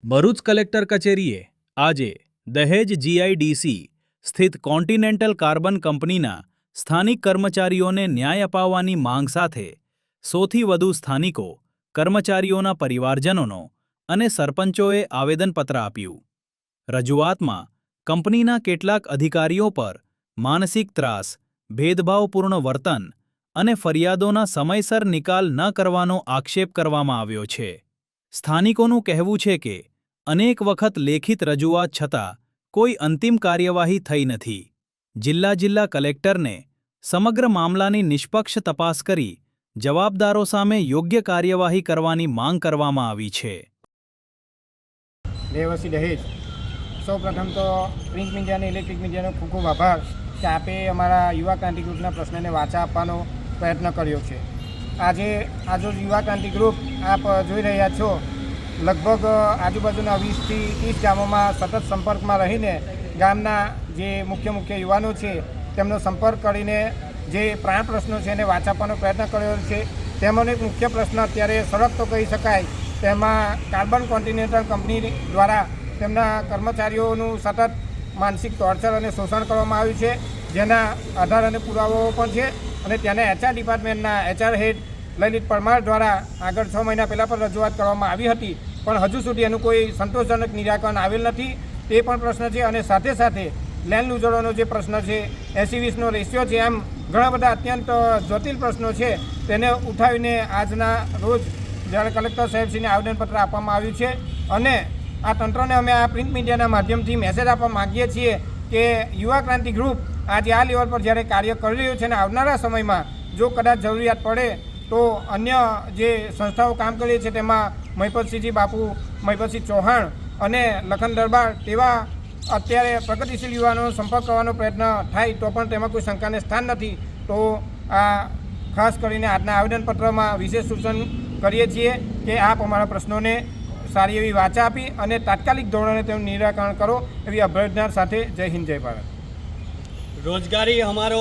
Bharuch collector કચેરીએ આજે દહેજ જીઆઈડીસી સ્થિત કોન્ટિનેન્ટલ કાર્બન કંપનીના સ્થાનિક કર્મચારીઓને ન્યાય અપાવવાની માંગ સાથે 100થી વધુ સ્થાનિકો, કર્મચારીઓના પરિવારજનોનો અને સરપંચોએ આવેદનપત્ર આપ્યું. રજૂઆતમાં કંપનીના કેટલાક અધિકારીઓ પર માનસિક ત્રાસ, ભેદભાવપૂર્ણ વર્તન અને ફરિયાદોના સમયસર નિકાલ ન કરવાનો આક્ષેપ કરવામાં આવ્યો છે. સ્થાનિકોનું કહેવું છે કે અનેક વખત લેખિત રજૂઆત છતાં કોઈ અંતિમ કાર્યવાહી થઈ નથી. જિલ્લા કલેક્ટરને સમગ્ર મામલાની નિષ્પક્ષ તપાસ કરી જવાબદારો સામે યોગ્ય કાર્યવાહી કરવાની માંગ કરવામાં આવી છે. દેવસી દહેજ. સૌપ્રથમ તો પ્રિન્ટ મીડિયા અને ઇલેક્ટ્રિક મીડિયાનો ખૂબ ખૂબ આભાર કે આપે અમારા યુવા ક્રાંતિ ગ્રુપના પ્રશ્નને વાચા આપવાનો પ્રયત્ન કર્યો છે. આજે યુવા ક્રાંતિ ગ્રુપ આપ જોઈ રહ્યા છો, લગભગ આજુબાજુના 20થી 30 ગામોમાં સતત સંપર્કમાં રહીને ગામના જે મુખ્ય યુવાનો છે તેમનો સંપર્ક કરીને જે પ્રાણ પ્રશ્નો છે એને વાચા આપવાનો પ્રયત્ન કર્યો છે. તેમાંનો એક મુખ્ય પ્રશ્ન અત્યારે સળગતો કહી શકાય, તેમાં કાર્બન કોન્ટિનેન્ટલ કંપની દ્વારા તેમના કર્મચારીઓનું સતત માનસિક ટોર્ચર અને શોષણ કરવામાં આવ્યું છે, જેના આધાર અને પુરાવાઓ પણ છે. અને ત્યાંના HR ડિપાર્ટમેન્ટના HR હેડ લલિત પરમાર દ્વારા આગળ 6 મહિના પહેલાં પણ રજૂઆત કરવામાં આવી હતી, પણ હજુ સુધી એનું કોઈ સંતોષજનક નિરાકરણ આવેલ નથી. તે પણ પ્રશ્ન છે. અને સાથે સાથે લેન્ડ યુઝરોનો જે પ્રશ્ન છે, 80-20નો રેશિયો છે, એમ ઘણા બધા અત્યંત જટિલ પ્રશ્નો છે, તેને ઉઠાવીને આજના રોજ જ્યારે કલેક્ટર સાહેબશ્રીને આવેદનપત્ર આપવામાં આવ્યું છે. અને આ તંત્રને અમે આ પ્રિન્ટ મીડિયાના માધ્યમથી મેસેજ આપવા માગીએ છીએ કે યુવા ક્રાંતિ ગ્રુપ આજે આ લેવલ પર જ્યારે કાર્ય કરી રહ્યું છે અને આવનારા સમયમાં જો કદાચ જરૂરિયાત પડે તો અન્ય જે સંસ્થાઓ કામ કરી છે તેમાં મહિપતસિંહજી બાપુ, મહિપતસિંહ ચૌહાણ અને લખન દરબાર તેવા અત્યારે પ્રગતિશીલ યુવાનોનો સંપર્ક કરવાનો પ્રયત્ન થાય તો પણ તેમાં કોઈ શંકાને સ્થાન નથી. તો આ ખાસ કરીને આજના આવેદનપત્રમાં વિશેષ સૂચન કરીએ છીએ કે આપ અમારા પ્રશ્નોને સારી એવી વાચા આપી અને તાત્કાલિક ધોરણે તેનું નિરાકરણ કરો એવી અભ્યર્થના સાથે જય હિન્દ, જય ભારત. રોજગારી હમારો